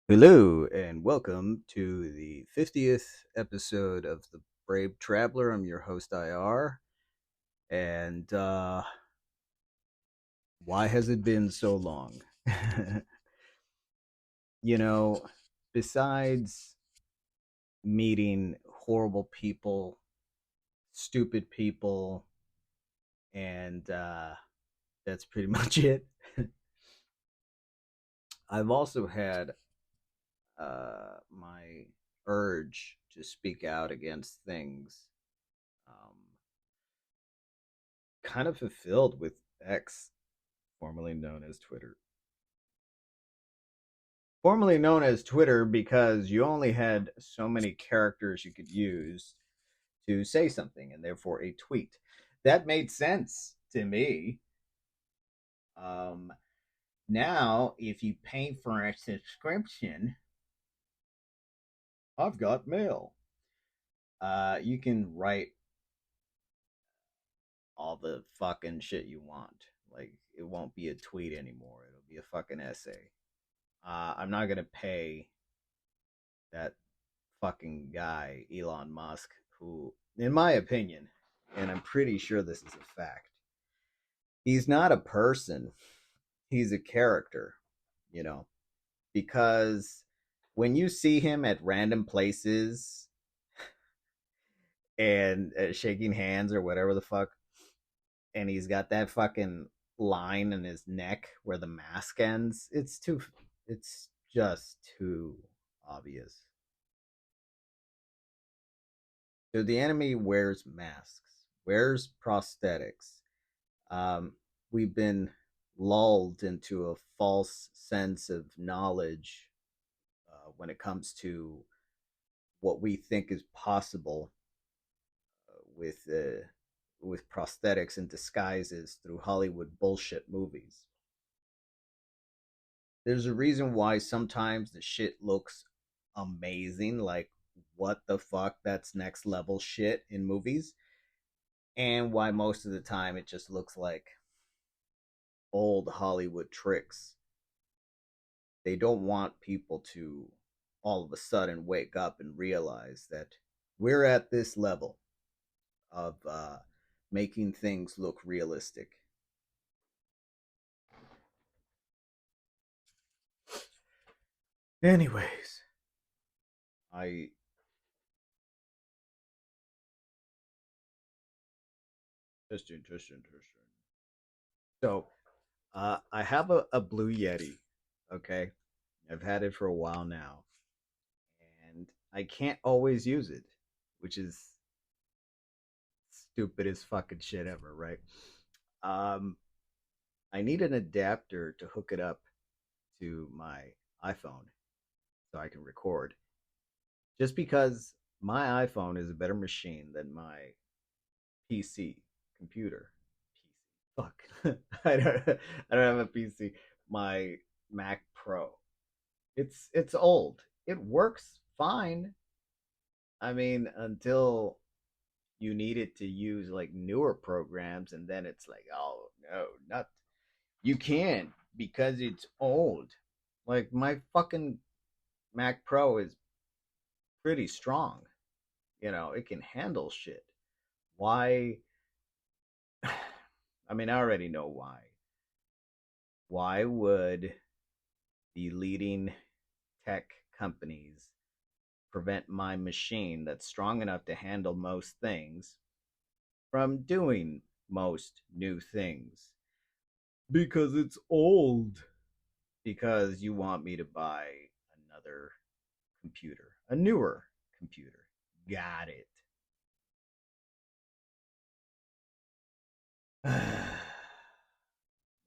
Hello, and welcome to the 50th episode of The Brave Traveler. I'm your host, IR. And why has it been so long? you know, Besides meeting horrible people, stupid people, and that's pretty much it, I've also had my urge to speak out against things um, kind of fulfilled with X, formerly known as Twitter. Formerly known as Twitter because you only had so many characters you could use to say something, and therefore a tweet. That made sense to me. Um, Now, if you pay for a subscription, I've got mail. You can write all the fucking shit you want. Like, it won't be a tweet anymore. It'll be a fucking essay. I'm not gonna pay that fucking guy, Elon Musk, who, in my opinion, and I'm pretty sure this is a fact, he's not a person, he's a character, you know, because when you see him at random places and shaking hands or whatever the fuck, and he's got that fucking line in his neck where the mask ends, it's just too obvious. So the enemy wears masks, wears prosthetics. We've been lulled into a false sense of knowledge when it comes to what we think is possible with with prosthetics and disguises through Hollywood bullshit movies. There's a reason why sometimes the shit looks amazing, like what the fuck, that's next level shit in movies, and why most of the time it just looks like old Hollywood tricks. They don't want people to all of a sudden wake up and realize that we're at this level of making things look realistic. Anyways, I interesting. So I have a Blue Yeti. Okay, I've had it for a while now, and I can't always use it, which is stupidest fucking shit ever, right? Um, I need an adapter to hook it up to my iPhone so I can record. Just because my iPhone is a better machine than my PC computer. PC. Fuck. I don't have a PC. My Mac Pro. It's old. It works fine. I mean, until you need it to use like newer programs, and then it's like, oh no, not you can't because it's old. Like my fucking Mac Pro is pretty strong. You know, it can handle shit. Why? I mean, I already know why. Why would the leading tech companies prevent my machine that's strong enough to handle most things from doing most new things? Because it's old. Because you want me to buy another computer, a newer computer. Got it.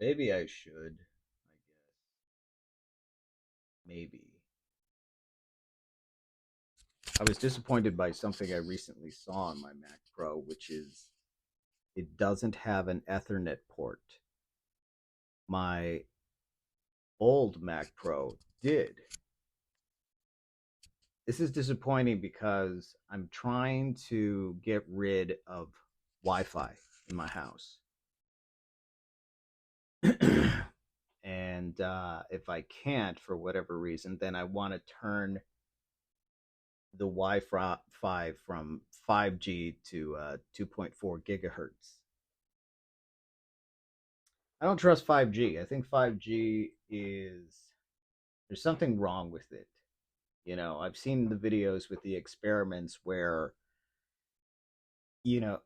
Maybe I should, I guess. Maybe. I was disappointed by something I recently saw on my Mac Pro, which is it doesn't have an Ethernet port. My old Mac Pro did. This is disappointing because I'm trying to get rid of Wi Fi in my house. And if I can't for whatever reason, then I want to turn the Wi-Fi from 5G to 2.4 gigahertz. I don't trust 5G. I think 5G is there's something wrong with it. You know, I've seen the videos with the experiments where, you know,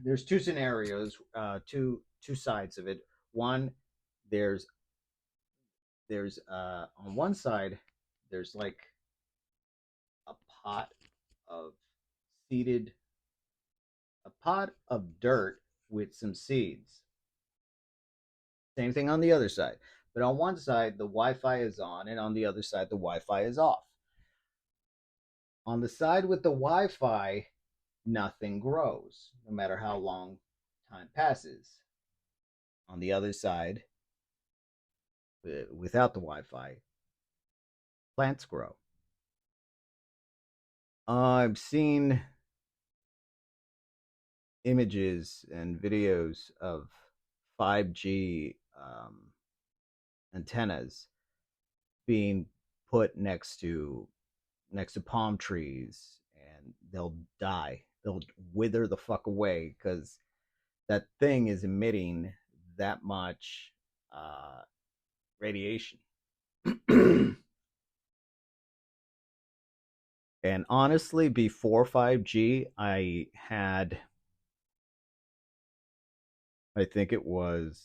there's two scenarios, two sides of it. One, there's on one side there's like a pot of seeded a pot of dirt with some seeds. Same thing on the other side. But on one side, the Wi Fi is on, and on the other side, the Wi Fi is off. On the side with the Wi Fi, nothing grows, no matter how long time passes. On the other side, without the Wi Fi, plants grow. I've seen images and videos of 5G antennas being put next to palm trees, and they'll die. They'll wither the fuck away because that thing is emitting that much radiation. And honestly, before 5G, I think it was,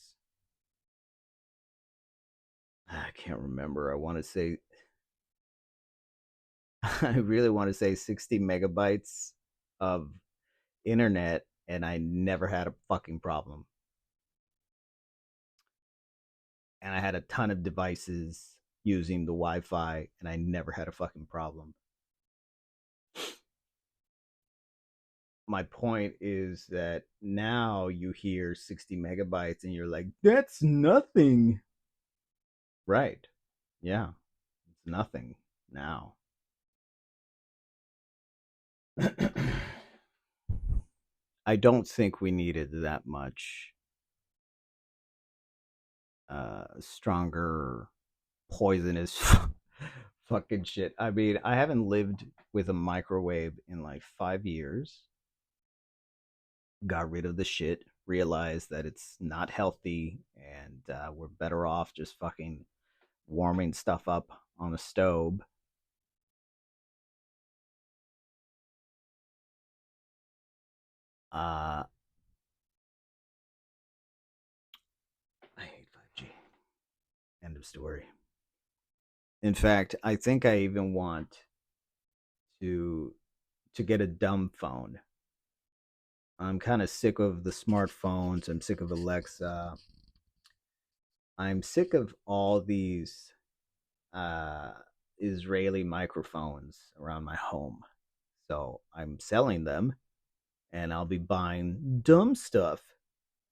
I can't remember. I want to say, I really want to say 60 megabytes of internet, and I never had a fucking problem. And I had a ton of devices using the Wi Fi, and I never had a fucking problem. My point is that now you hear 60 megabytes and you're like, that's nothing. Right. Yeah. It's nothing now. I don't think we needed that much stronger, poisonous fucking shit. I mean, I haven't lived with a microwave in like 5 years. Got rid of the shit, realized that it's not healthy, and we're better off just fucking warming stuff up on the stove. I hate 5G. End of story. In fact, I think I even want to get a dumb phone. I'm kind of sick of the smartphones. I'm sick of Alexa. I'm sick of all these uh, Israeli microphones around my home. So I'm selling them, and I'll be buying dumb stuff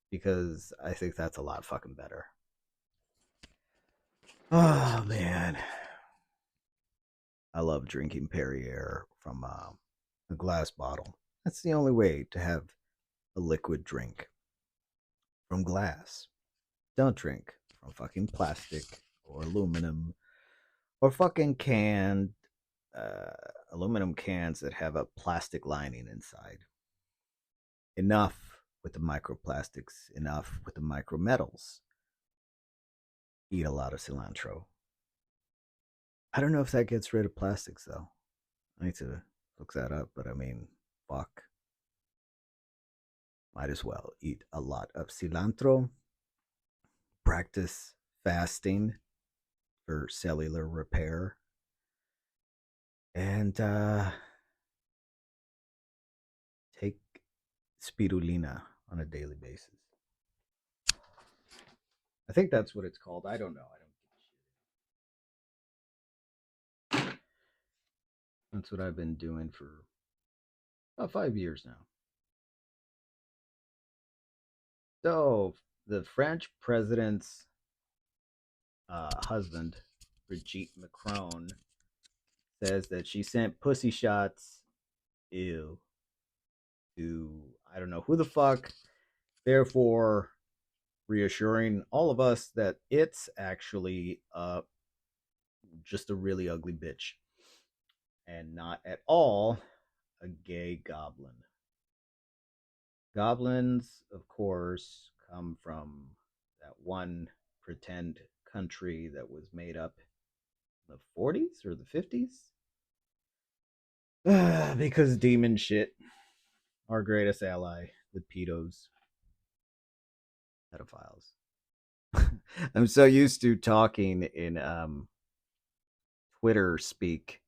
because I think that's a lot fucking better. Oh man, I love drinking Perrier from a glass bottle. That's the only way to have a liquid drink from glass. Don't drink from fucking plastic or aluminum or fucking canned uh, aluminum cans that have a plastic lining inside. Enough with the microplastics, enough with the micrometals. Eat a lot of cilantro. I don't know if that gets rid of plastics though. I need to look that up, but I mean, fuck. Might as well eat a lot of cilantro. Practice fasting for cellular repair. And take spirulina on a daily basis. I think that's what it's called. I don't know. I don't give a shit. That's what I've been doing for about 5 years now. So, the French president's husband, Brigitte Macron, says that she sent pussy shots, ew, to I don't know who the fuck. Therefore, reassuring all of us that it's actually just a really ugly bitch and not at all a gay goblin. Goblins, of course, come from that one pretend country that was made up in the 40s or the 50s. Because demon shit, our greatest ally, the pedos, pedophiles. I'm so used to talking in Twitter speak,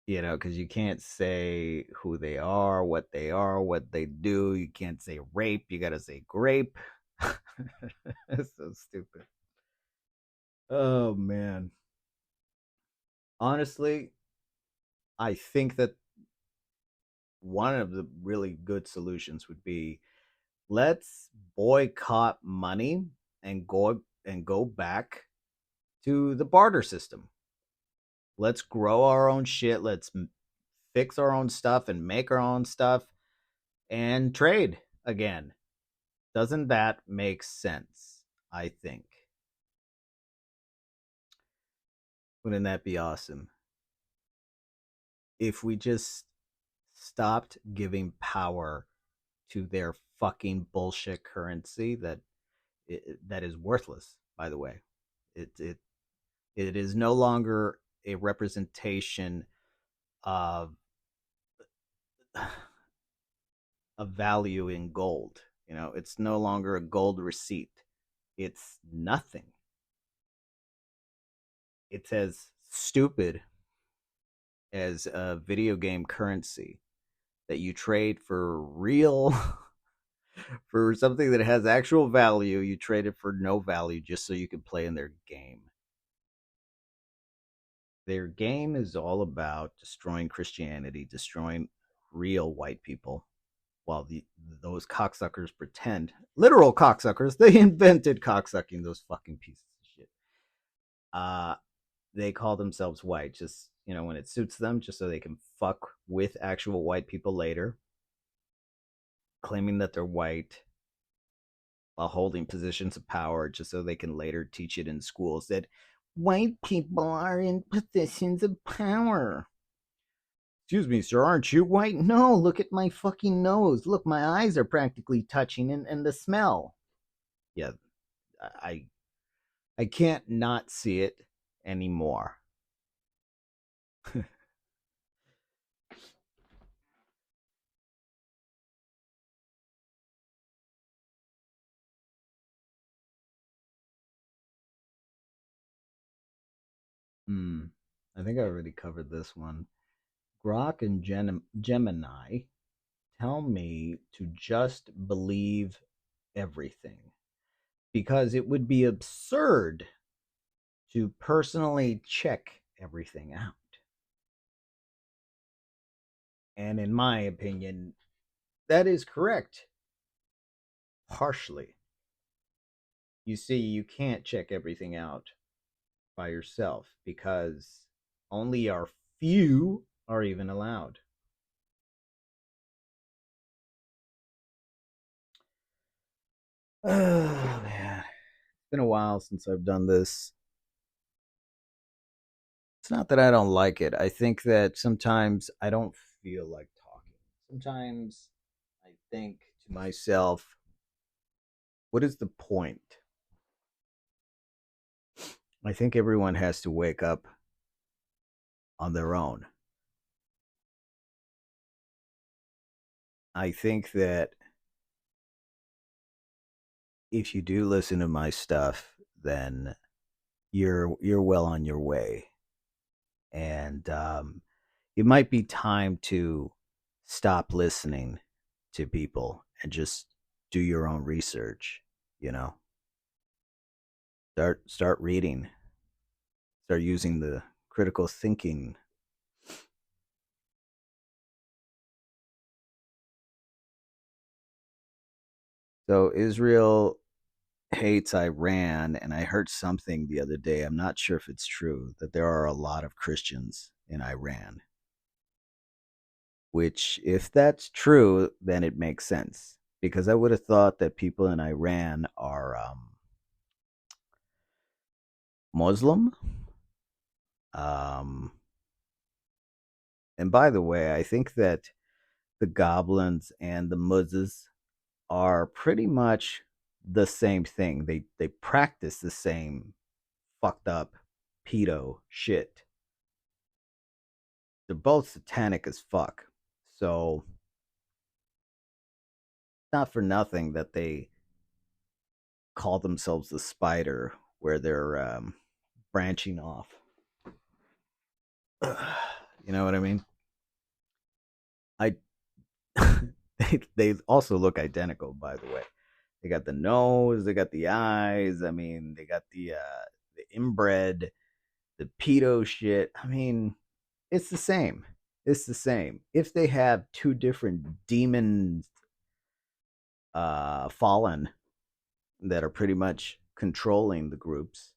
because you can't say who they are, what they do. You can't say rape. You got to say grape. It's so stupid. Oh, man. Honestly, I think that one of the really good solutions would be, let's boycott money and go back to the barter system. Let's grow our own shit. Let's fix our own stuff and make our own stuff and trade again. Doesn't that make sense? I think. Wouldn't that be awesome? If we just stopped giving power to their fucking bullshit currency that is worthless, by the way. It is no longer a representation of a value in gold. It's no longer a gold receipt. It's nothing. It's as stupid as a video game currency that you trade for real for something that has actual value. You trade it for no value just so you can play in their game. Their game is all about destroying Christianity, destroying real white people, while those cocksuckers pretend, literal cocksuckers, they invented cocksucking, those fucking pieces of shit. They call themselves white, just when it suits them, just so they can fuck with actual white people later, claiming that they're white while holding positions of power, just so they can later teach it in schools that white people are in positions of power. Excuse me, sir, aren't you white? No, look at my fucking nose. Look, my eyes are practically touching, and the smell. Yeah, I can't not see it anymore. I think I already covered this one. Grok and Gemini tell me to just believe everything because it would be absurd to personally check everything out. And in my opinion, that is correct. Partially. You see, you can't check everything out by yourself because only our few are even allowed. Oh, man. It's been a while since I've done this. It's not that I don't like it. I think that sometimes I don't feel like talking. Sometimes I think to myself, what is the point? I think everyone has to wake up on their own. I think that if you do listen to my stuff, then you're well on your way. And it might be time to stop listening to people and just do your own research. Start reading, start using the critical thinking. So Israel hates Iran, and I heard something the other day, I'm not sure if it's true, that there are a lot of Christians in Iran. Which, if that's true, then it makes sense because I would have thought that people in Iran are Muslim. Um, and by the way, I think that the goblins and the muzzas are pretty much the same thing. They practice the same fucked up pedo shit. They're both satanic as fuck. So not for nothing that they call themselves the spider, where they're branching off. You know what I mean? I they also look identical, by the way. They got the nose, they got the eyes. I mean, they got the inbred, the pedo shit. I mean, it's the same. It's the same. If they have two different demons fallen that are pretty much controlling the groups,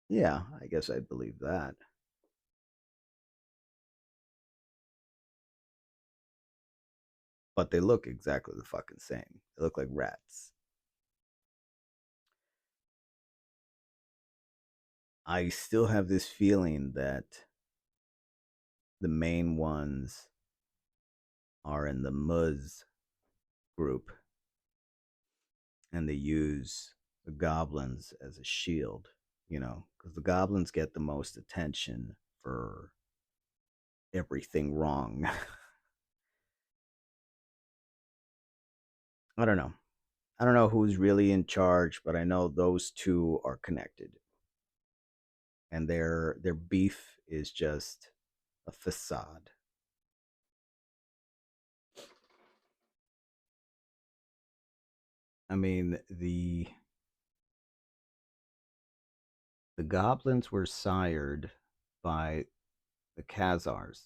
yeah, I guess I'd believe that. But they look exactly the fucking same. They look like rats. I still have this feeling that the main ones are in the Muzz group, and they use the goblins as a shield, because the goblins get the most attention for everything wrong. I don't know. I don't know who's really in charge, but I know those two are connected, and their beef is just a facade. I mean, the goblins were sired by the Khazars,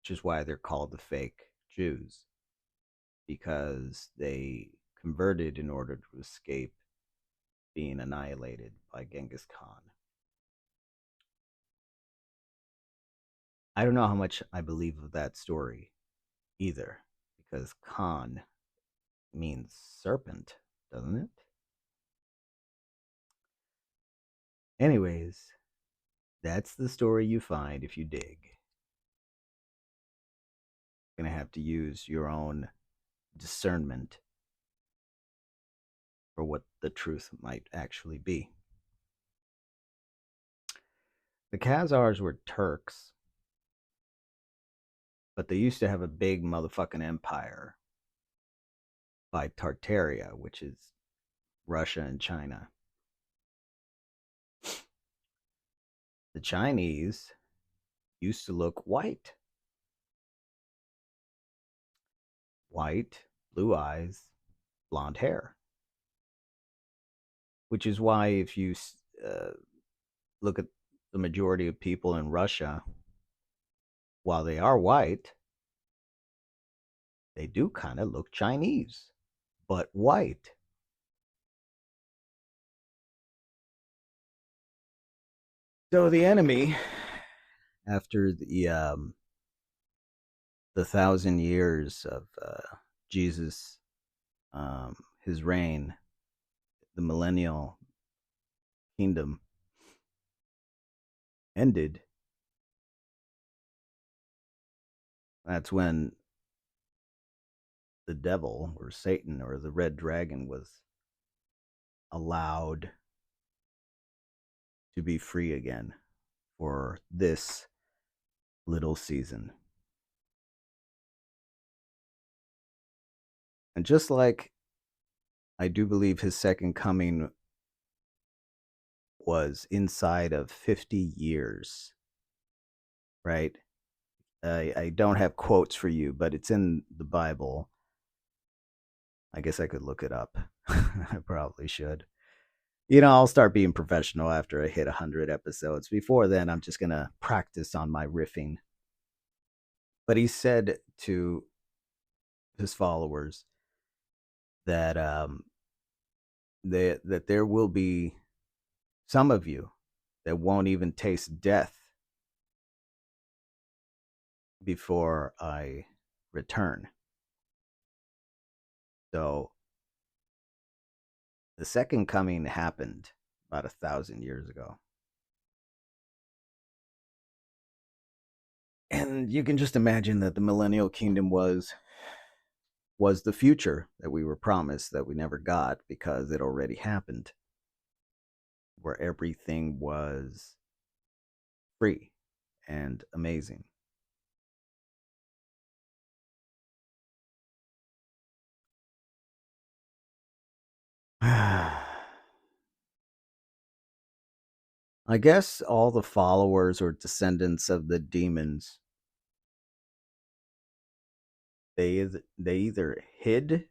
which is why they're called the fake Jews, because they converted in order to escape being annihilated by Genghis Khan. I don't know how much I believe of that story either, because Khan means serpent, doesn't it? Anyways, that's the story you find if you dig. You're going to have to use your own discernment for what the truth might actually be. The Khazars were Turks, but they used to have a big motherfucking empire by Tartaria, which is Russia and China. The Chinese used to look white. White, blue eyes, blonde hair. Which is why, if you uh, look at the majority of people in Russia, while they are white, they do kind of look Chinese, but white. So the enemy, after the 1,000 years of Jesus, his reign, the millennial kingdom ended, that's when the devil or Satan or the red dragon was allowed to be free again for this little season. And just like I do believe his second coming was inside of 50 years, right? I don't have quotes for you, but it's in the Bible. I guess I could look it up. I probably should. I'll start being professional after I hit 100 episodes. Before then, I'm just going to practice on my riffing. But he said to his followers that that there will be some of you that won't even taste death before I return. So the second coming happened about 1,000 years ago. And you can just imagine that the millennial kingdom was the future that we were promised that we never got because it already happened, where everything was free and amazing. I guess all the followers or descendants of the demons, they either hid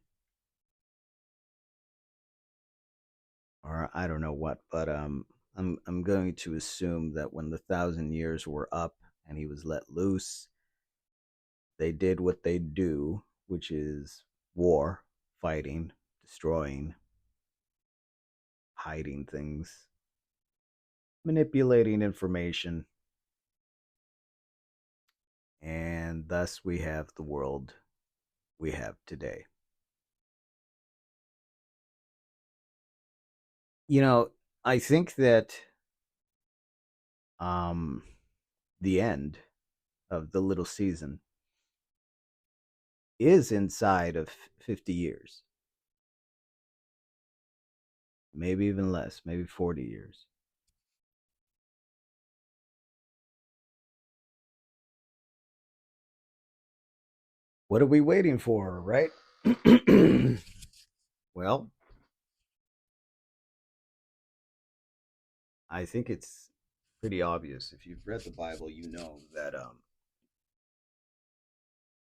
or I don't know what, but I'm going to assume that when the 1,000 years were up and he was let loose, they did what they do, which is war, fighting, destroying, hiding things, manipulating information, and thus we have the world we have today. You know, I think that um the end of the little season is inside of 50 years, maybe even less, maybe 40 years. What are we waiting for, right? Well, I think it's pretty obvious. If you've read the Bible, you know that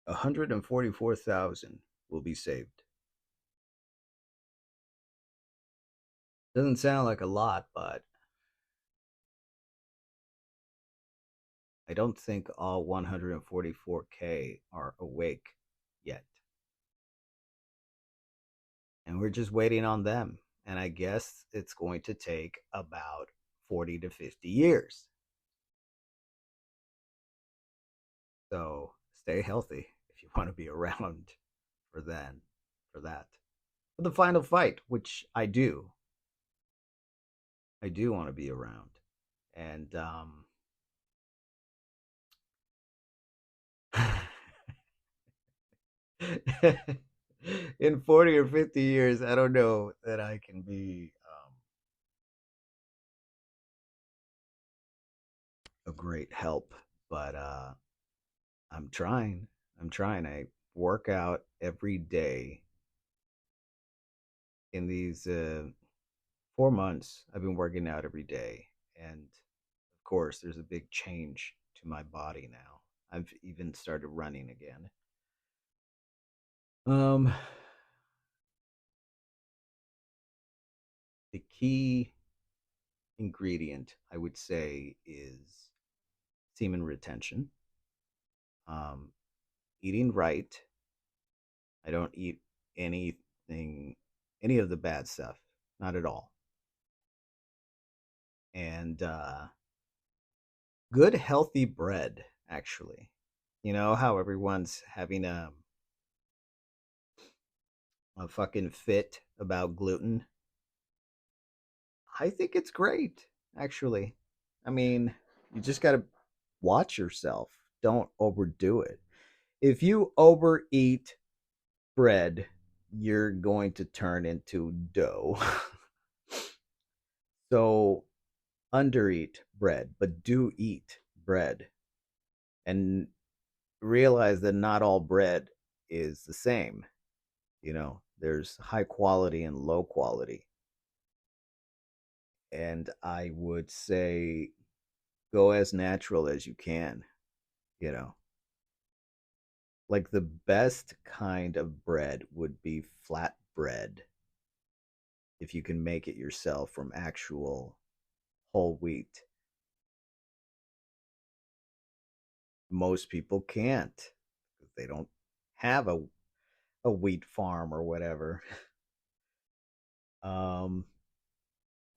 144,000 will be saved. Doesn't sound like a lot, but I don't think all 144K are awake yet. And we're just waiting on them. And I guess it's going to take about 40 to 50 years. So stay healthy if you want to be around for then, for that. For the final fight, which I do. I do want to be around. And in 40 or 50 years, I don't know that I can be a great help, but I'm trying. I'm trying. I work out every day in these 4 months. I've been working out every day. And of course, there's a big change to my body now. I've even started running again. Um, the key ingredient, I would say, is semen retention. Um, Eating right. I don't eat anything, any of the bad stuff, not at all. And good, healthy bread, actually. You know how everyone's having a fucking fit about gluten? I think it's great, actually. I mean, you just got to watch yourself. Don't overdo it. If you overeat bread, you're going to turn into dough. So undereat bread, but do eat bread and realize that not all bread is the same. You know, there's high quality and low quality. And I would say go as natural as you can, you know. Like the best kind of bread would be flat bread if you can make it yourself from actual whole wheat. Most people can't. They don't have a wheat farm or whatever. Um,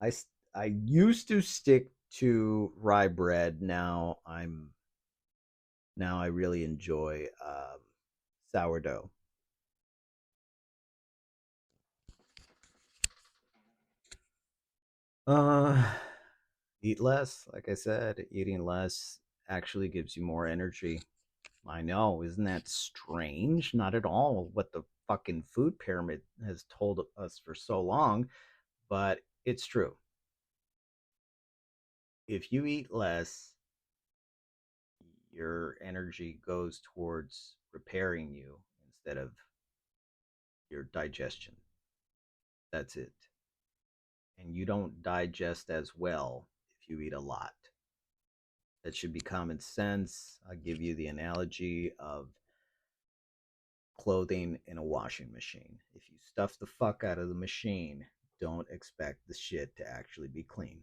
I I used to stick to rye bread. Now I really enjoy sourdough. Uh, eat less. Like I said, eating less actually gives you more energy. I know, isn't that strange? Not at all what the fucking food pyramid has told us for so long, but it's true. If you eat less, your energy goes towards repairing you instead of your digestion. That's it. And you don't digest as well if you eat a lot. That should be common sense. I'll give you the analogy of clothing in a washing machine. If you stuff the fuck out of the machine, don't expect the shit to actually be clean.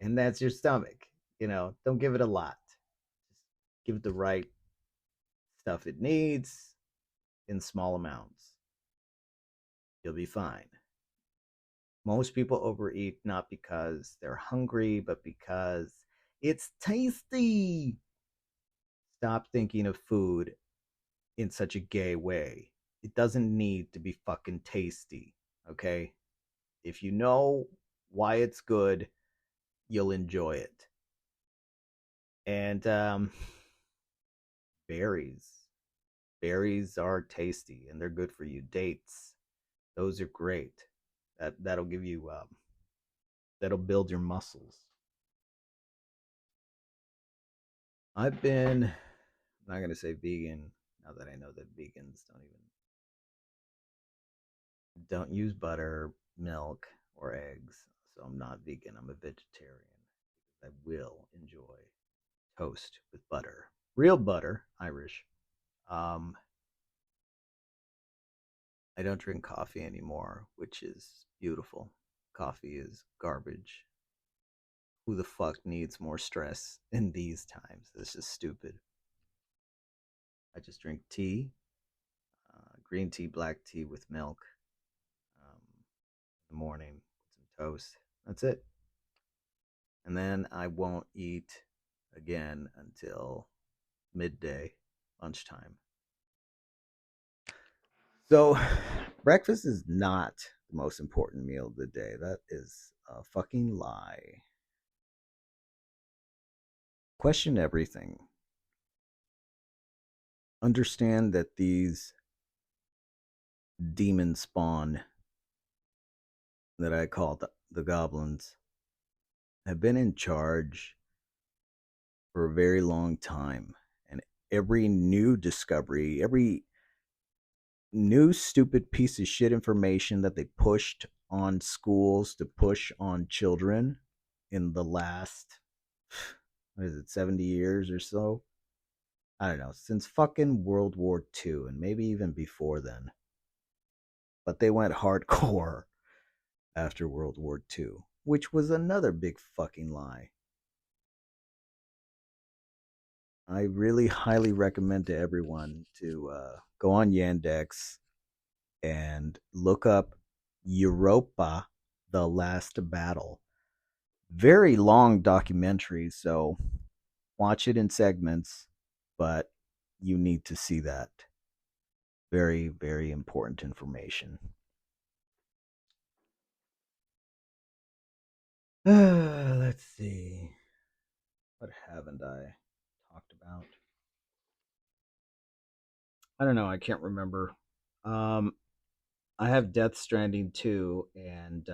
And that's your stomach. Don't give it a lot. Just give it the right stuff it needs in small amounts. You'll be fine. Most people overeat not because they're hungry, but because it's tasty. Stop thinking of food in such a gay way. It doesn't need to be fucking tasty, okay? If you know why it's good, you'll enjoy it. And berries. Berries are tasty and they're good for you. Dates, those are great. That'll give you that'll build your muscles. I'm not gonna say vegan now that I know that vegans don't use butter, milk, or eggs. So I'm not vegan. I'm a vegetarian. I will enjoy toast with butter, real butter, Irish. Um, I don't drink coffee anymore, which is beautiful. Coffee is garbage. Who the fuck needs more stress in these times? This is stupid. I just drink tea, green tea, black tea with milk in the morning, some toast. That's it. And then I won't eat again until midday, lunchtime. So, breakfast is not the most important meal of the day. That is a fucking lie. Question everything. Understand that these demon spawn that I call the goblins have been in charge for a very long time. And every new discovery, every new stupid piece of shit information that they pushed on schools to push on children in the last, what is it, 70 years or so? I don't know, since fucking World War II and maybe even before then. But they went hardcore after World War II, which was another big fucking lie. I really highly recommend to everyone to go on Yandex and look up Europa, The Last Battle. Very long documentary, so watch it in segments, but you need to see that. Very, very important information. Let's see. What haven't I talked about? I don't know. I can't remember. Um, I have Death Stranding 2, and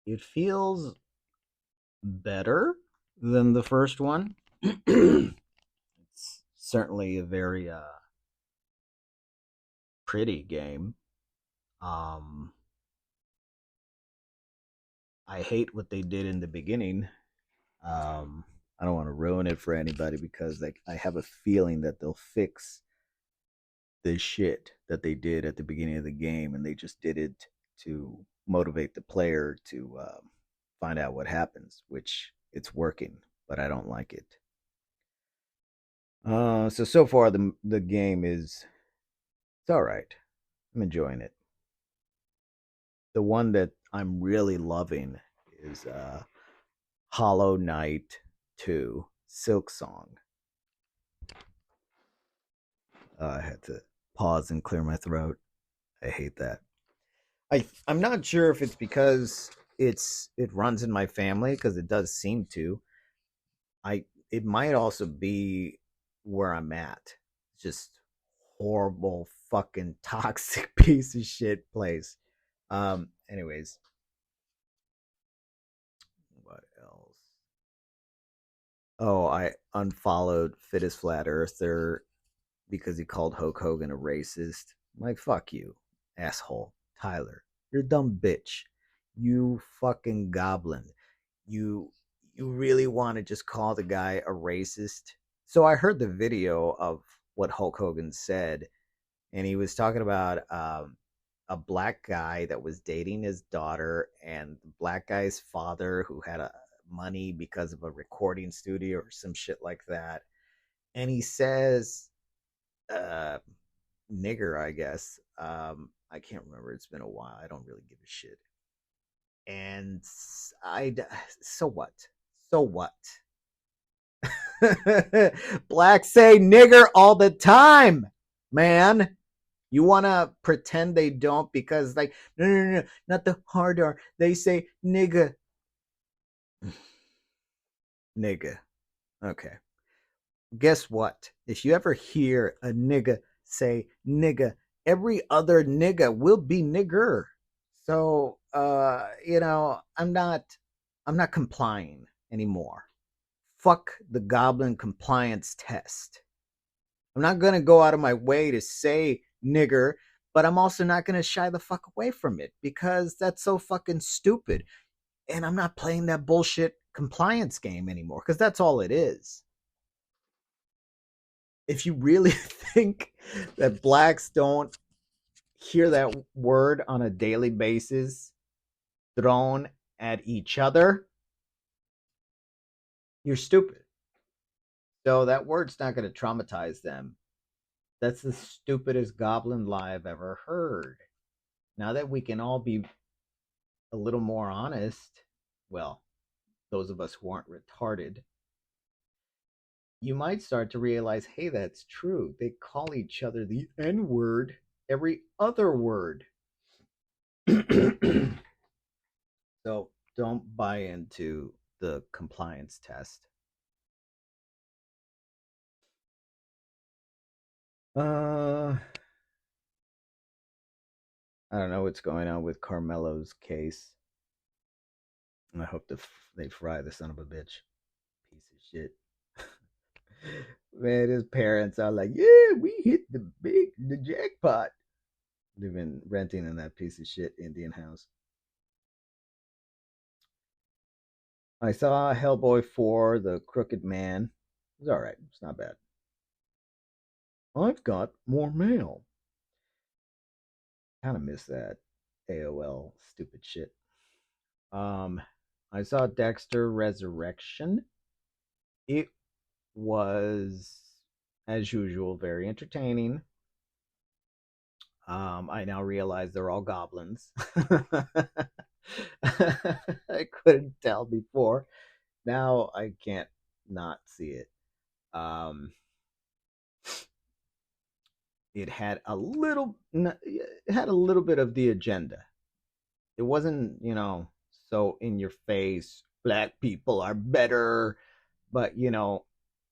it feels better than the first one. It's certainly a very pretty game. Um, I hate what they did in the beginning. Um, I don't want to ruin it for anybody because like I have a feeling that they'll fix the shit that they did at the beginning of the game, and they just did it to motivate the player to find out what happens, which it's working, but I don't like it. So far the game is it's all right. I'm enjoying it. The one that I'm really loving is Hollow Knight 2 Silk Song. I had to pause and clear my throat. I hate that. I'm not sure if it's because it runs in my family because it does seem to. I It might also be where I'm at. Just horrible fucking toxic piece of shit place. Anyways, what else? Oh, I unfollowed Fittest Flat Earther because he called Hulk Hogan a racist. I'm like, fuck you, asshole. Tyler, you're a dumb bitch. You fucking goblin. You you really want to just call the guy a racist? So I heard the video of what Hulk Hogan said, and he was talking about a black guy that was dating his daughter, and the black guy's father who had money because of a recording studio or some shit like that. And he says, uh, nigger, I guess. I can't remember. It's been a while. I don't really give a shit. And I, so what? So what? Blacks say nigger all the time, man. You want to pretend they don't because, like, no, no, no, no, not the hard R. They say nigga. Nigga. Okay. Guess what? If you ever hear a nigga say nigga, every other nigga will be nigger. So, I'm not complying anymore. Fuck the Goblin compliance test. I'm not going to go out of my way to say nigger, but I'm also not going to shy the fuck away from it because that's so fucking stupid. And I'm not playing that bullshit compliance game anymore because that's all it is. If you really think that blacks don't hear that word on a daily basis thrown at each other, you're stupid. So that word's not going to traumatize them. That's the stupidest goblin lie I've ever heard. Now that we can all be a little more honest, well, those of us who aren't retarded, you might start to realize, hey, that's true. They call each other the N word every other word. So don't buy into the compliance test. Uh, I don't know what's going on with Carmelo's case. I hope they fry the son of a bitch. Piece of shit. Man, his parents are like, yeah, we hit the jackpot. They've been renting in that piece of shit Indian house. I saw Hellboy 4, The Crooked Man. It's all right. It's not bad. I've got more mail. Kind of miss that AOL stupid shit. Um, I saw Dexter Resurrection. It was, as usual, very entertaining. I now realize they're all goblins. I couldn't tell before. Now I can't not see it. Um, it had a little, it had a little bit of the agenda. It wasn't, so in your face. Black people are better, but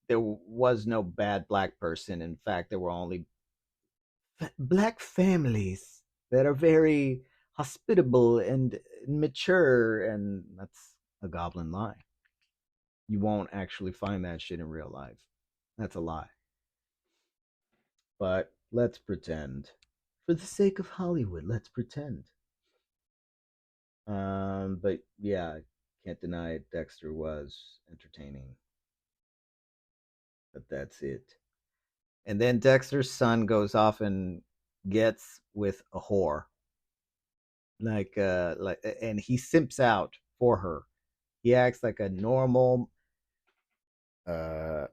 there was no bad black person. In fact, there were only black families that are very hospitable and mature, and that's a goblin lie. You won't actually find that shit in real life. That's a lie. But let's pretend. For the sake of Hollywood, let's pretend. But yeah, can't deny it. Dexter was entertaining, but that's it. And then Dexter's son goes off and gets with a whore, and he simps out for her. He acts like a normal, uh,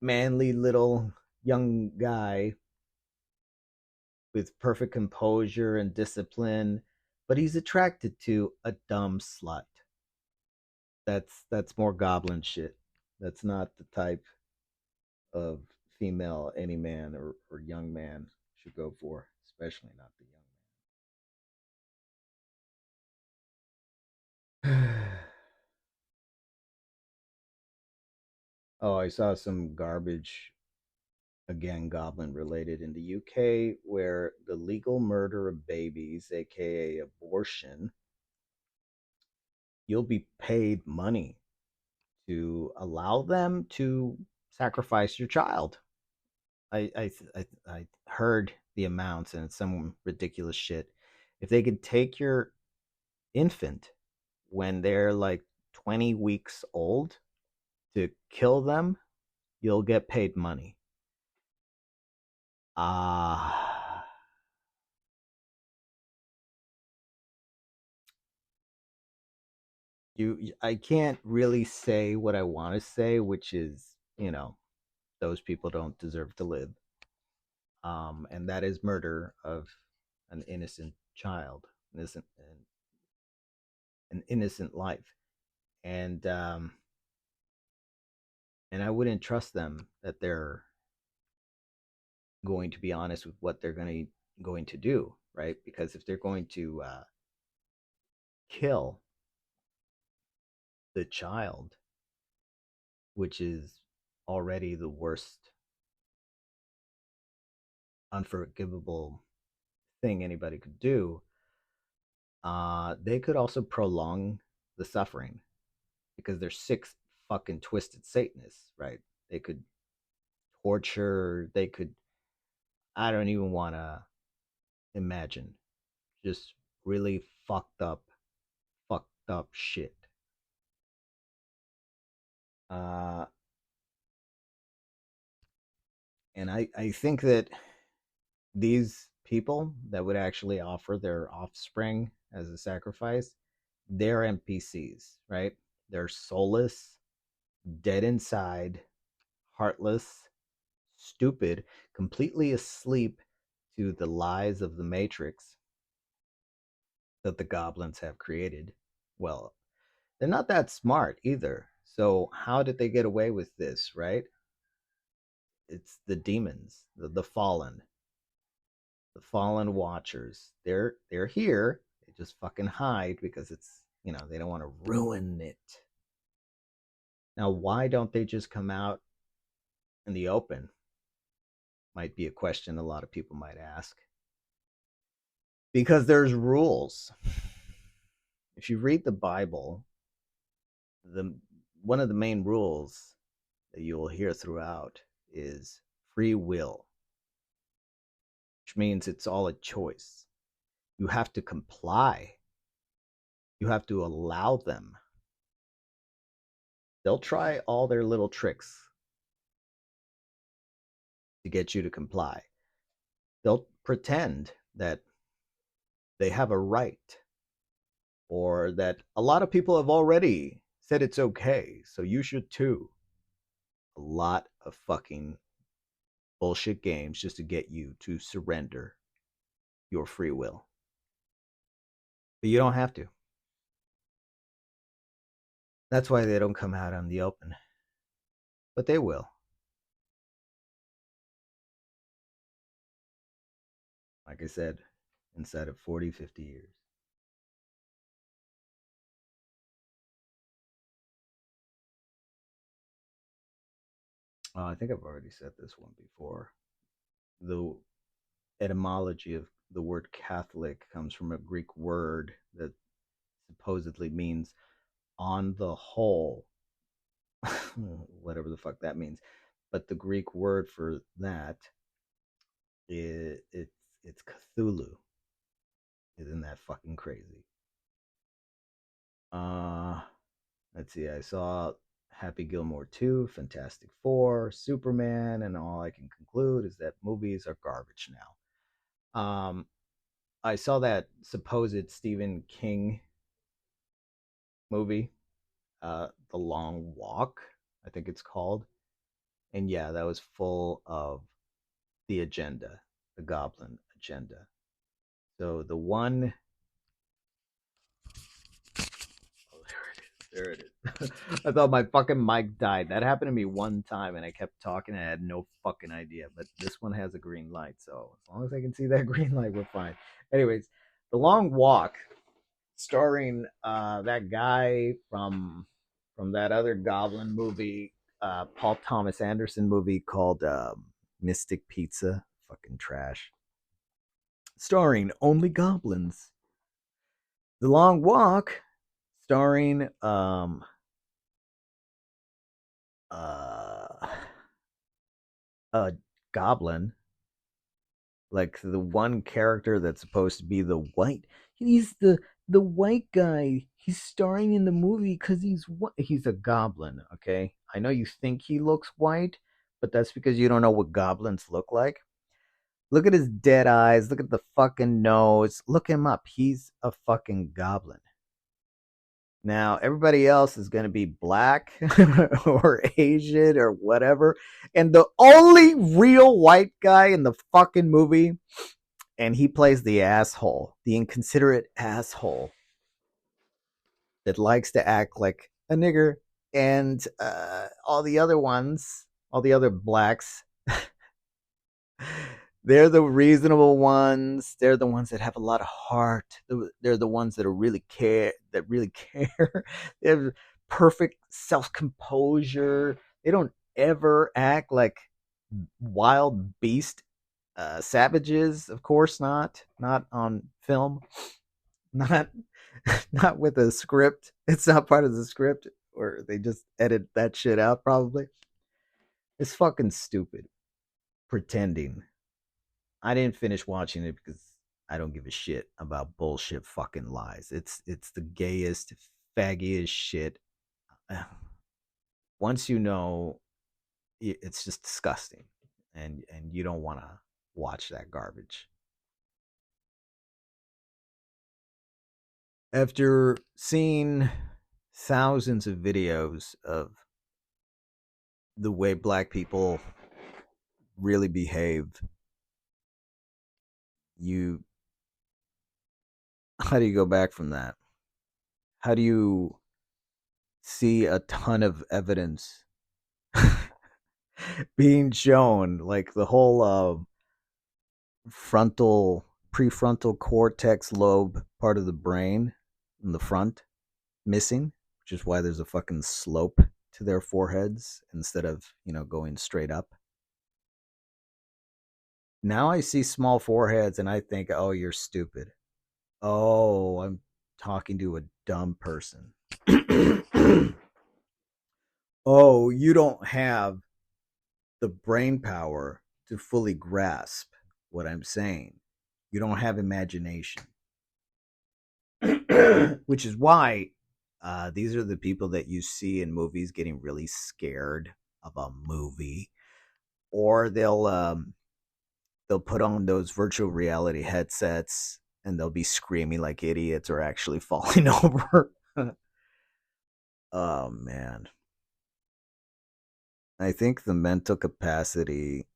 manly little young guy with perfect composure and discipline, but he's attracted to a dumb slut. That's more goblin shit. That's not the type of female any man or young man should go for, especially not the young man. Oh, I saw some garbage, again, Goblin related, in the UK, where the legal murder of babies, aka abortion, you'll be paid money to allow them to sacrifice your child. I heard the amounts, and it's some ridiculous shit. If they could take your infant when they're like 20 weeks old to kill them, you'll get paid money. Ah, I can't really say what I want to say, which is, those people don't deserve to live. And that is murder of an innocent child, an innocent life. And and I wouldn't trust them that they're going to be honest with what they're going to do, right? Because if they're going to kill the child, which is already the worst unforgivable thing anybody could do, they could also prolong the suffering because they're sick, fucking twisted Satanists, right? They could torture. They could. I don't even want to imagine. Just really fucked up shit. Uh, and I think that these people that would actually offer their offspring as a sacrifice, they're NPCs, right? They're soulless, dead inside, heartless, stupid, completely asleep to the lies of the Matrix that the goblins have created. Well, they're not that smart either. So, how did they get away with this, right? It's the demons, the fallen watchers. They're here. They just fucking hide because it's, they don't want to ruin it. Now, why don't they just come out in the open? Might be a question a lot of people might ask. Because there's rules. If you read the Bible, the one of the main rules that you will hear throughout is free will, which means it's all a choice. You have to comply. You have to allow them. They'll try all their little tricks to get you to comply. They'll pretend that they have a right, or that a lot of people have already said it's okay, so you should too. A lot of fucking bullshit games just to get you to surrender your free will. But you don't have to. That's why they don't come out on the open. But they will. Like I said, inside of 40, 50 years. I think I've already said this one before. The etymology of the word Catholic comes from a Greek word that supposedly means on the whole, whatever the fuck that means. But the Greek word for that is it's Cthulhu. Isn't that fucking crazy? Uh let's see. I saw Happy Gilmore 2, Fantastic Four, Superman, and all I can conclude is that movies are garbage now. I saw that supposed Stephen King movie, The Long Walk, I think it's called. And yeah, that was full of the agenda, the Goblin agenda. So the one, oh, there it is. I thought my fucking mic died. That happened to me one time, and I kept talking, and I had no fucking idea. But this one has a green light, so as long as I can see that green light, we're fine. Anyways, The Long Walk, starring that guy from that other Goblin movie. Paul Thomas Anderson movie called Mystic Pizza. Fucking trash. Starring only goblins. The Long Walk, starring uh a goblin, like the one character that's supposed to be the white. He's the white guy. He's starring in the movie because he's a goblin. Okay, I know you think he looks white, but that's because you don't know what goblins look like. Look at his dead eyes. Look at the fucking nose. Look him up. He's a fucking goblin. Now, everybody else is going to be black or Asian or whatever. And the only real white guy in the fucking movie, and he plays the asshole, the inconsiderate asshole that likes to act like a nigger. And all the other ones, all the other blacks, they're the reasonable ones. They're the ones that have a lot of heart. They're the ones that are really care. That really care. They have perfect self composure. They don't ever act like wild beast savages. Of course not. Not on film. Not not with a script. It's not part of the script, or they just edit that shit out. Probably. It's fucking stupid. Pretending. I didn't finish watching it because I don't give a shit about bullshit fucking lies. It's the gayest, faggiest shit. Once you know, it's just disgusting, and you don't want to watch that garbage. After seeing thousands of videos of the way black people really behave, you how do you go back from that? How do you see a ton of evidence being shown, like the whole frontal prefrontal cortex lobe part of the brain in the front missing, which is why there's a fucking slope to their foreheads instead of, going straight up. Now I see small foreheads and I think, oh, you're stupid. Oh, I'm talking to a dumb person. Oh, you don't have the brain power to fully grasp what I'm saying. You don't have imagination. Which is why these are the people that you see in movies getting really scared of a movie, or they'll put on those virtual reality headsets and they'll be screaming like idiots or actually falling over. Oh man. I think the mental capacity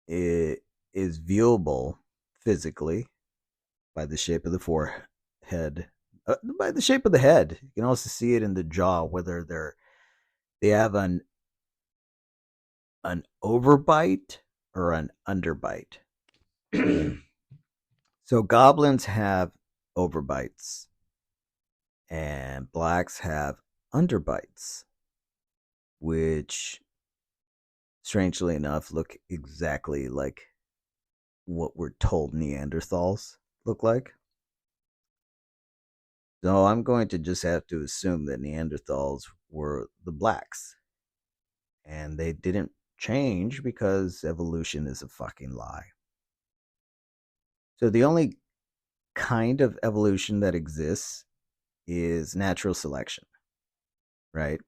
is viewable physically by the shape of the forehead, by the shape of the head. You can also see it in the jaw, whether they have an overbite or an underbite. So goblins have overbites and blacks have underbites, which strangely enough look exactly like what we're told Neanderthals look like. So I'm going to just have to assume that Neanderthals were the blacks. And they didn't change because evolution is a fucking lie. So the only kind of evolution that exists is natural selection, right?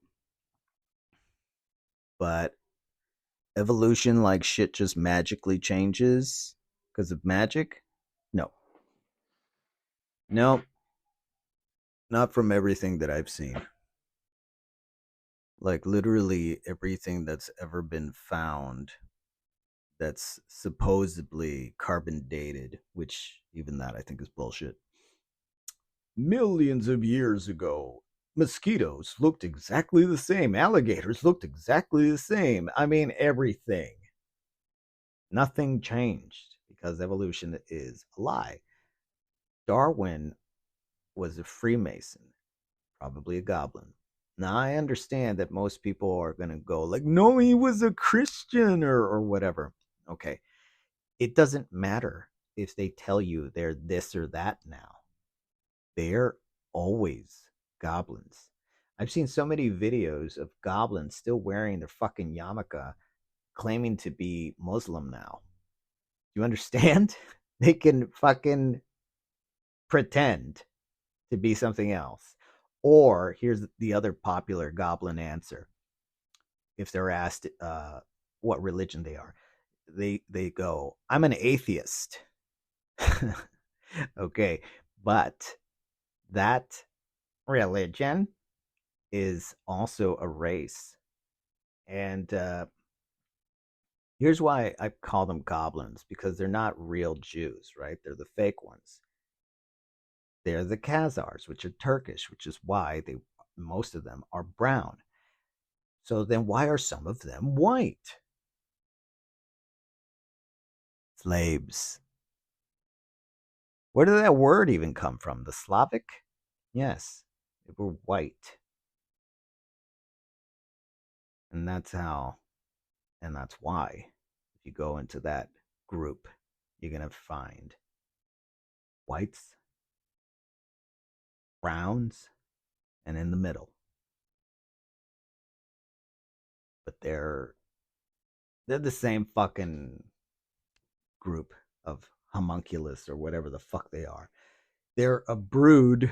But evolution, like shit, just magically changes because of magic? No. No, not from everything that I've seen. Like literally everything that's ever been found that's supposedly carbon dated, which even that I think is bullshit. Millions of years ago, mosquitoes looked exactly the same. Alligators looked exactly the same. I mean, everything. Nothing changed because evolution is a lie. Darwin was a Freemason, probably a goblin. Now, I understand that most people are going to go like, no, he was a Christian or whatever. Okay. It doesn't matter if they tell you they're this or that now. They're always goblins. I've seen so many videos of goblins still wearing their fucking yarmulke, claiming to be Muslim now. You understand? They can fucking pretend to be something else. Or here's the other popular goblin answer. If they're asked what religion they are, they go, "I'm an atheist." Okay, but that religion is also a race. And here's why I call them goblins, because they're not real Jews, right? They're the fake ones. They're the Khazars, which are Turkish, which is why most of them are brown. So then why are some of them white? Slaves. Where did that word even come from? The Slavic? Yes, they were white. And that's how, and that's why, if you go into that group, you're going to find whites, browns, and in the middle. But they're the same fucking group of homunculus or whatever the fuck they are. They're a brood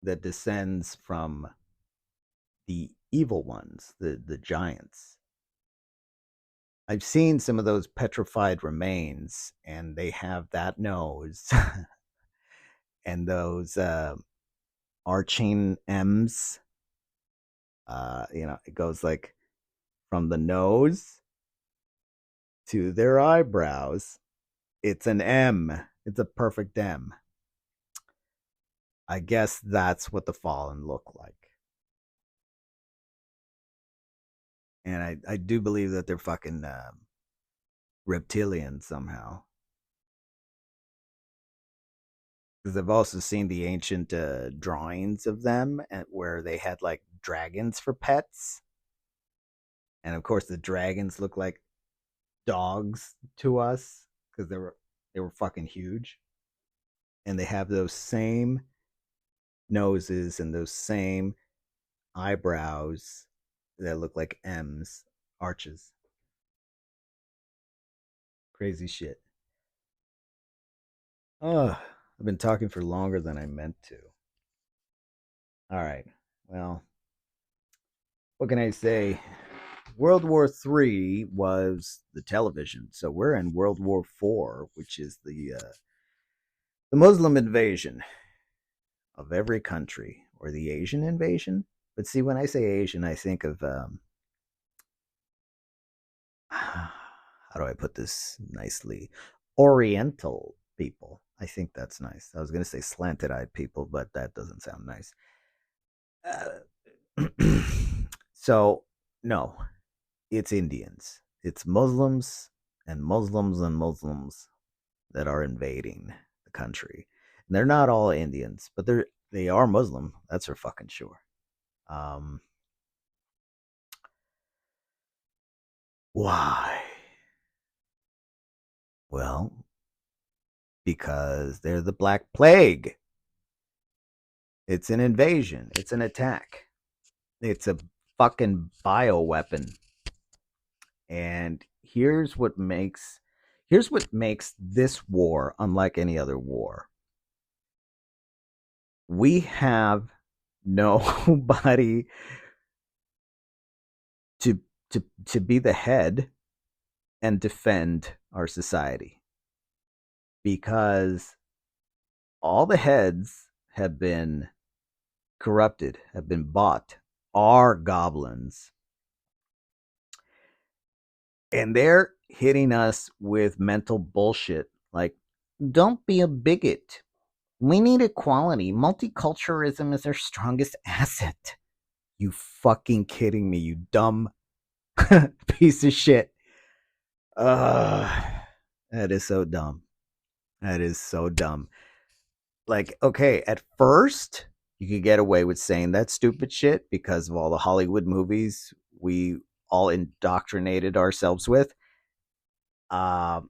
that descends from the evil ones, the giants. I've seen some of those petrified remains, and they have that nose and those arching M's. It goes like from the nose to their eyebrows. It's an M. It's a perfect M. I guess that's what the fallen look like. And I do believe that they're fucking reptilian somehow. Because I've also seen the ancient drawings of them where they had like dragons for pets. And of course, the dragons look like dogs to us because they were fucking huge. And they have those same noses and those same eyebrows that look like M's, arches. Crazy shit. Oh, I've been talking for longer than I meant to. All right. Well, what can I say? World War III was the television, so we're in World War IV, which is the Muslim invasion of every country, or the Asian invasion. But see, when I say Asian, I think of how do I put this nicely? Oriental people. I think that's nice. I was going to say slanted eyed people, but that doesn't sound nice. So, no, it's Indians. It's Muslims and Muslims and Muslims that are invading the country. And they're not all Indians, but they are Muslim. That's for fucking sure. Why? Well, because they're the Black Plague. It's an invasion. It's an attack. It's a fucking bioweapon. And here's what makes this war unlike any other war. We have nobody to be the head and defend our society, because all the heads have been corrupted, have been bought, are goblins. And they're hitting us with mental bullshit like, don't be a bigot. We need equality. Multiculturalism is our strongest asset. You fucking kidding me, you dumb piece of shit. That is so dumb. That is so dumb. Like, okay, at first, you could get away with saying that stupid shit because of all the Hollywood movies we all indoctrinated ourselves with. Uh,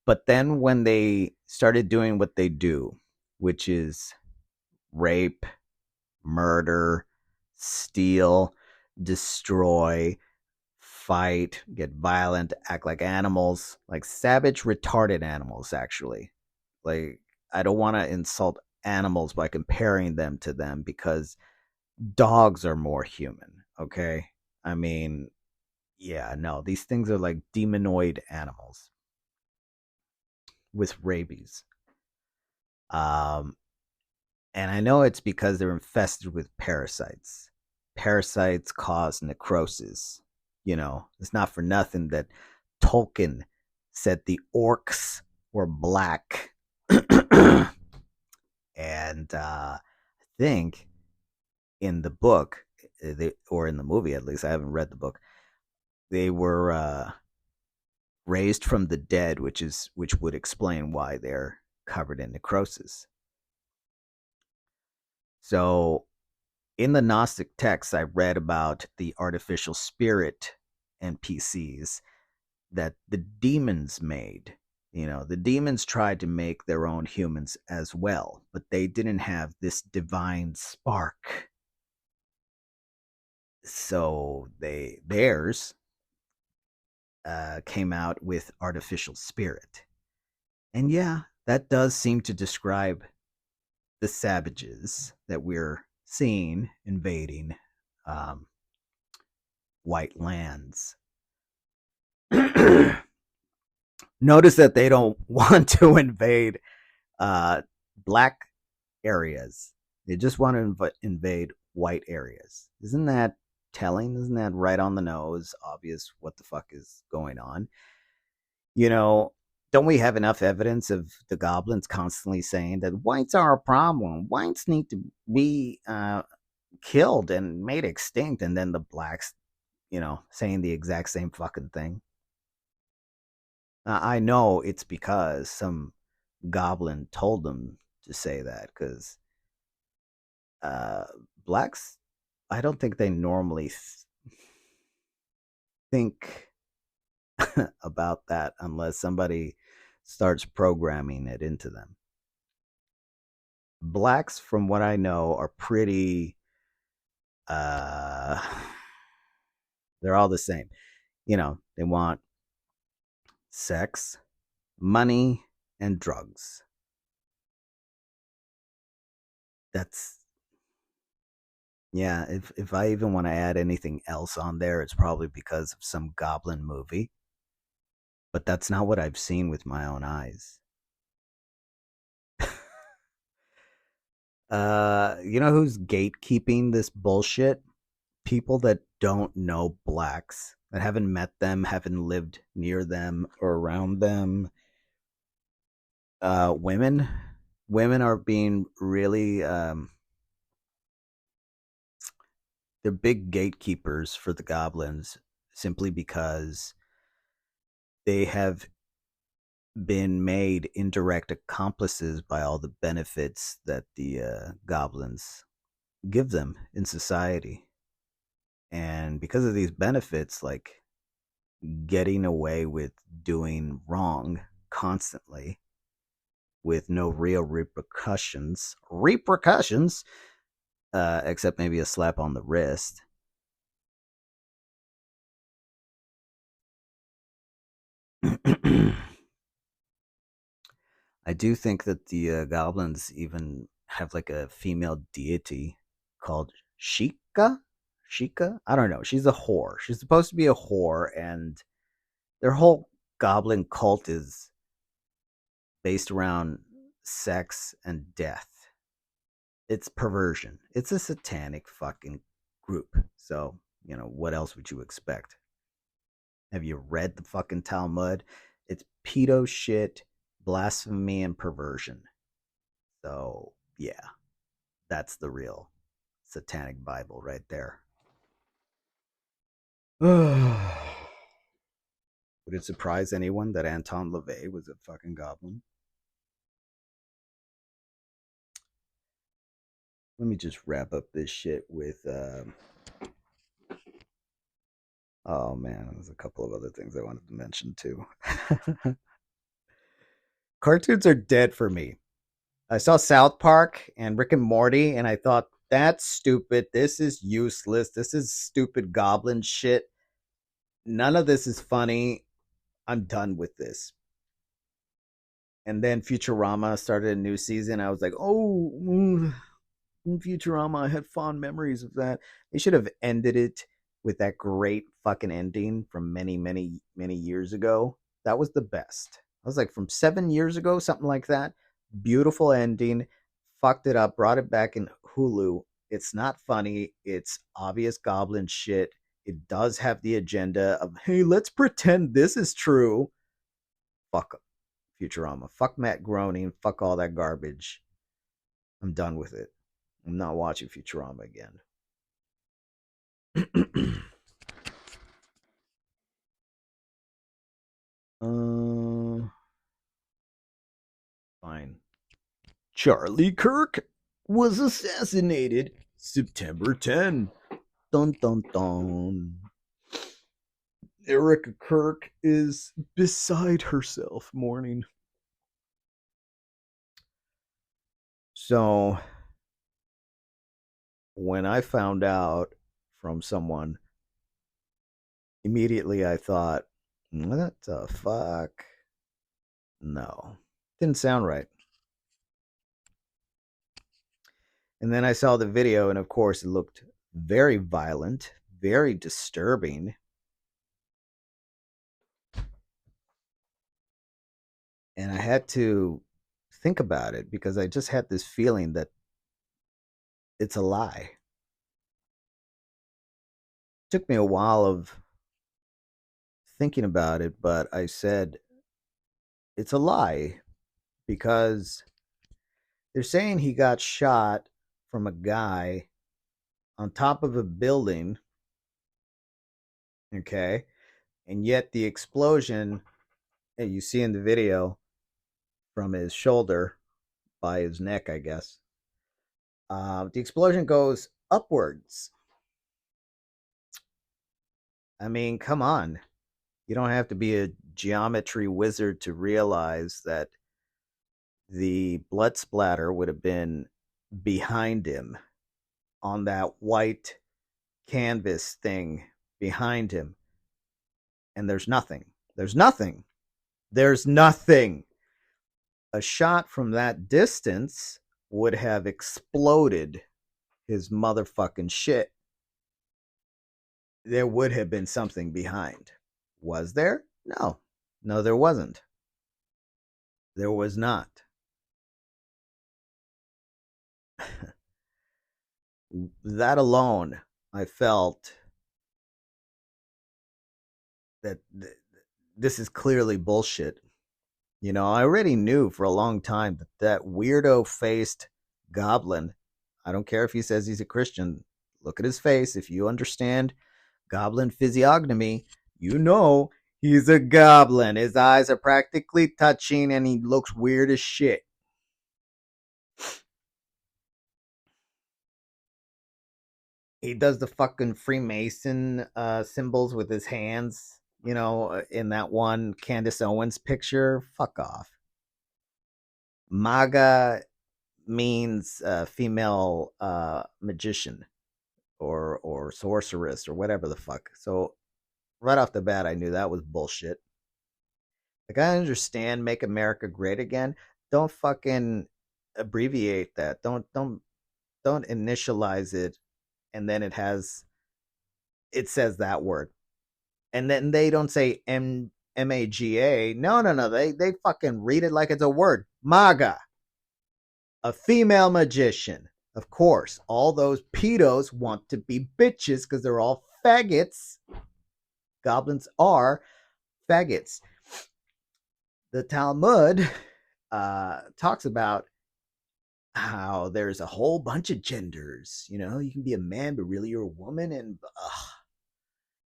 but then when they started doing what they do, which is rape, murder, steal, destroy, fight, get violent, act like animals, like savage, retarded animals, actually. Like, I don't want to insult animals by comparing them to them because dogs are more human, okay? I mean, yeah, no, these things are like demonoid animals with rabies. Um, and I know it's because they're infested with parasites. Parasites cause necrosis. You know, it's not for nothing that Tolkien said the orcs were black. And I think in the book, or in the movie at least, I haven't read the book, they were raised from the dead, which would explain why they're covered in necrosis. So in the Gnostic texts, I read about the artificial spirit NPCs that the demons made. You know, the demons tried to make their own humans as well, but they didn't have this divine spark. So theirs came out with artificial spirit. And yeah, that does seem to describe the savages that we're seeing invading um, white lands. Notice that they don't want to invade uh, black areas. They just want to invade white areas. Isn't that telling? Isn't that right on the nose? Obvious what the fuck is going on. You know, don't we have enough evidence of the goblins constantly saying that whites are a problem? Whites need to be killed and made extinct, and then the blacks, saying the exact same fucking thing. I know it's because some goblin told them to say that because uh, blacks, I don't think they normally think about that unless somebody starts programming it into them. Blacks, from what I know, are pretty. Uh, they're all the same. They want sex, money, and drugs. That's Yeah. If I even want to add anything else on there, it's probably because of some goblin movie. But that's not what I've seen with my own eyes. You know who's gatekeeping this bullshit? People that don't know blacks, that haven't met them, haven't lived near them or around them. Women. Women are being really they're big gatekeepers for the goblins simply because they have been made indirect accomplices by all the benefits that the goblins give them in society. And because of these benefits, like getting away with doing wrong constantly with no real repercussions, except maybe a slap on the wrist. I do think that the goblins even have like a female deity called Shika. Shika? I don't know. She's a whore. She's supposed to be a whore, and their whole goblin cult is based around sex and death. It's perversion. It's a satanic fucking group. So, what else would you expect? Have you read the fucking Talmud? It's pedo shit, blasphemy, and perversion. So, yeah, that's the real satanic Bible right there. Would it surprise anyone that Anton LaVey was a fucking goblin? Let me just wrap up this shit with. Oh man, there's a couple of other things I wanted to mention too. Cartoons are dead for me. I saw South Park and Rick and Morty, and I thought that's stupid. This is useless. This is stupid goblin shit. None of this is funny. I'm done with this. And then Futurama started a new season. I was like, oh, Futurama. I had fond memories of that. They should have ended it with that great fucking ending from many, many, many years ago. That was the best. I was like, from 7 years ago, something like that. Beautiful ending. Fucked it up, brought it back in Hulu. It's not funny. It's obvious goblin shit. It does have the agenda of, hey, let's pretend this is true. Fuck Futurama. Fuck Matt Groening. Fuck all that garbage. I'm done with it. I'm not watching Futurama again. Fine. Charlie Kirk was assassinated September 10. Dun dun dun. Erica Kirk is beside herself mourning. So when I found out from someone, immediately I thought, what the fuck? No, didn't sound right. And then I saw the video, and of course, it looked very violent, very disturbing. And I had to think about it because I just had this feeling that it's a lie. It took me a while of thinking about it, but I said it's a lie because they're saying he got shot from a guy on top of a building, okay? And yet the explosion that you see in the video from his shoulder by his neck, I guess, the explosion goes upwards. I mean, come on. You don't have to be a geometry wizard to realize that the blood splatter would have been behind him on that white canvas thing behind him. And there's nothing. There's nothing. There's nothing. A shot from that distance would have exploded his motherfucking shit. There would have been something behind. Was there? No. No, there wasn't. There was not. That alone, I felt that this is clearly bullshit. You know, I already knew for a long time that that weirdo faced goblin, I don't care if he says he's a Christian, look at his face. If you understand goblin physiognomy, you know he's a goblin. His eyes are practically touching and he looks weird as shit. He does the fucking Freemason symbols with his hands, you know, in that one Candace Owens picture. Fuck off. Maga means female magician or sorceress or whatever the fuck. So right off the bat, I knew that was bullshit. Like I understand, make America great again. Don't fucking abbreviate that. Don't initialize it, and then it says that word, and then they don't say MAGA. No. They fucking read it like it's a word. MAGA, a female magician. Of course, all those pedos want to be bitches because they're all faggots. Goblins are faggots. The Talmud talks about how there's a whole bunch of genders. You know, you can be a man, but really you're a woman. And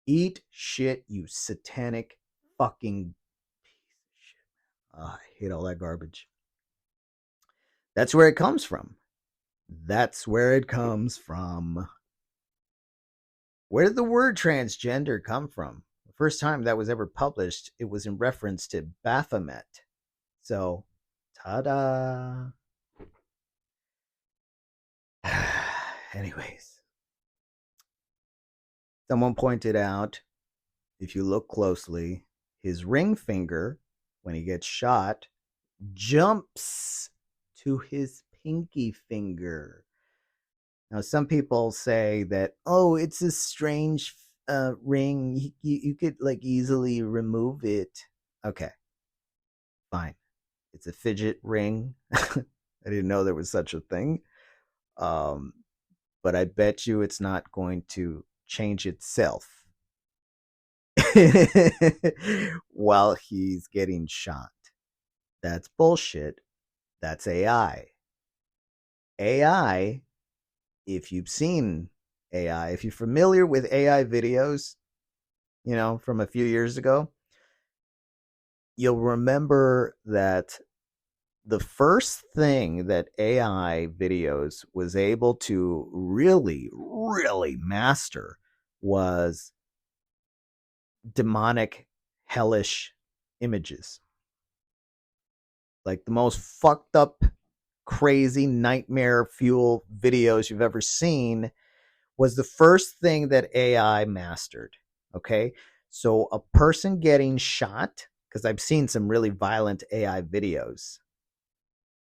eat shit, you satanic fucking piece of shit. I hate all that garbage. That's where it comes from. That's where it comes from. Where did the word transgender come from? The first time that was ever published, it was in reference to Baphomet. So, ta da. Anyways, someone pointed out if you look closely, his ring finger, when he gets shot, jumps to his pinky finger. Now, some people say that, oh, it's a strange ring. You could like easily remove it. Okay, fine. It's a fidget ring. I didn't know there was such a thing. Um, but I bet you it's not going to change itself while he's getting shot. That's bullshit. That's AI. AI, if you've seen AI, if you're familiar with AI videos, from a few years ago, you'll remember that the first thing that AI videos was able to really, really master was demonic, hellish images. Like the most fucked up, crazy, nightmare fuel videos you've ever seen was the first thing that AI mastered. Okay. So a person getting shot, because I've seen some really violent AI videos,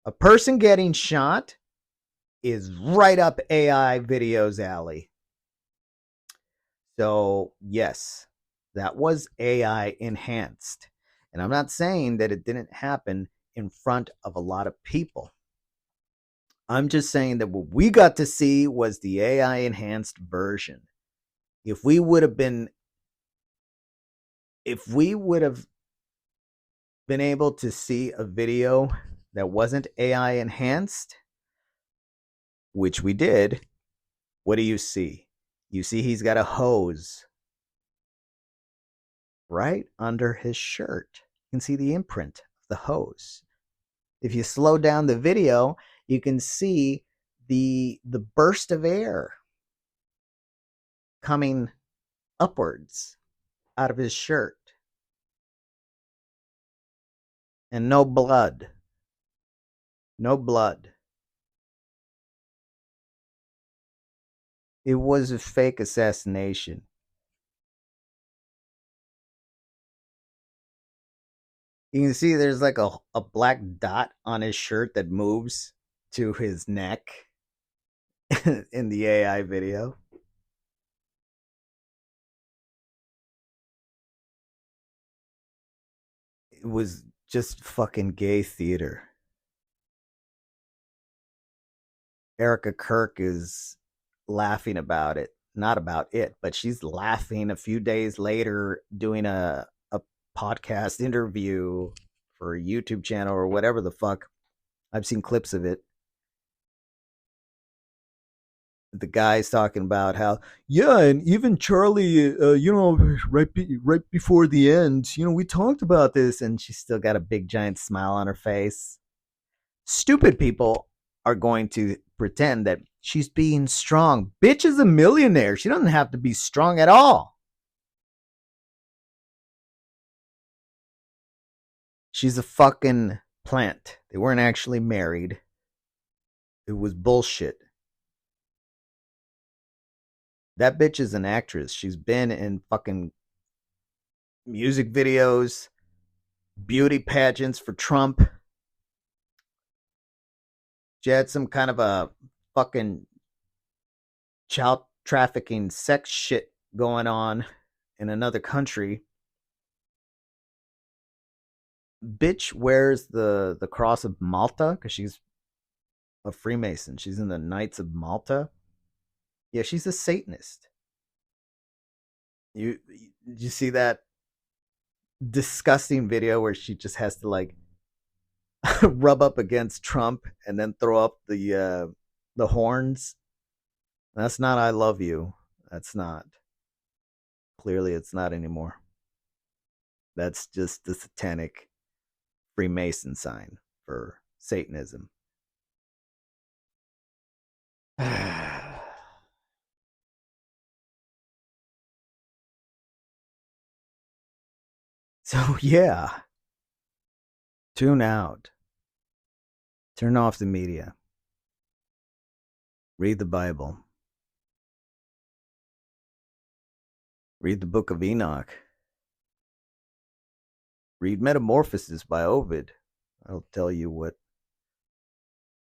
a person getting shot is right up AI videos alley. So, yes, that was AI enhanced. And I'm not saying that it didn't happen in front of a lot of people. I'm just saying that what we got to see was the AI enhanced version. If we would have been able to see a video that wasn't AI enhanced, which we did, what do you see? You see he's got a hose right under his shirt. You can see the imprint of the hose. If you slow down the video, you can see the burst of air coming upwards out of his shirt. And no blood. No blood. It was a fake assassination. You can see there's like a black dot on his shirt that moves to his neck in the AI video. It was just fucking gay theater. Erica Kirk is laughing about it. Not about it, but she's laughing a few days later doing a podcast interview for a YouTube channel or whatever the fuck. I've seen clips of it. The guy's talking about how, yeah, and even Charlie, right before the end, we talked about this, and she's still got a big giant smile on her face. Stupid people are going to pretend that she's being strong. Bitch is a millionaire. She doesn't have to be strong at all. She's a fucking plant. They weren't actually married. It was bullshit. That bitch is an actress. She's been in fucking music videos, beauty pageants for Trump. She had some kind of a fucking child trafficking sex shit going on in another country. Bitch wears the cross of Malta because she's a Freemason. She's in the Knights of Malta. Yeah, she's a Satanist. Did you see that disgusting video where she just has to like rub up against Trump and then throw up the horns? That's not I love you. That's not. Clearly it's not anymore. That's just the satanic Freemason sign for Satanism. So, yeah, tune out, turn off the media, read the Bible, read the Book of Enoch, read Metamorphosis by Ovid. I'll tell you what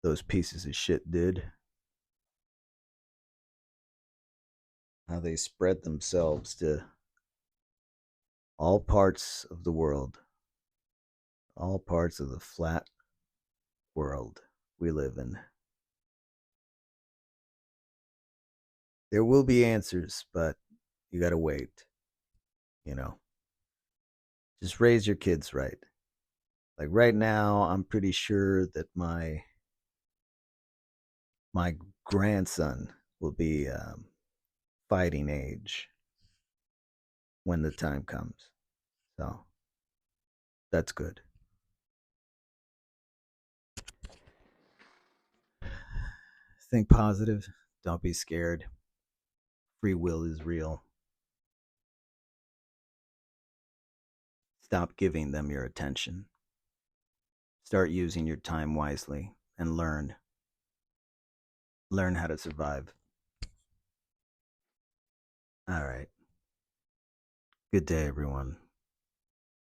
those pieces of shit did, how they spread themselves to all parts of the world, all parts of the flat world we live in. There will be answers, but you gotta wait, you know. Just raise your kids right. Like right now, I'm pretty sure that my grandson will be fighting age when the time comes. So that's good. Think positive. Don't be scared. Free will is real. Stop giving them your attention. Start using your time wisely and learn. Learn how to survive. All right. Good day, everyone.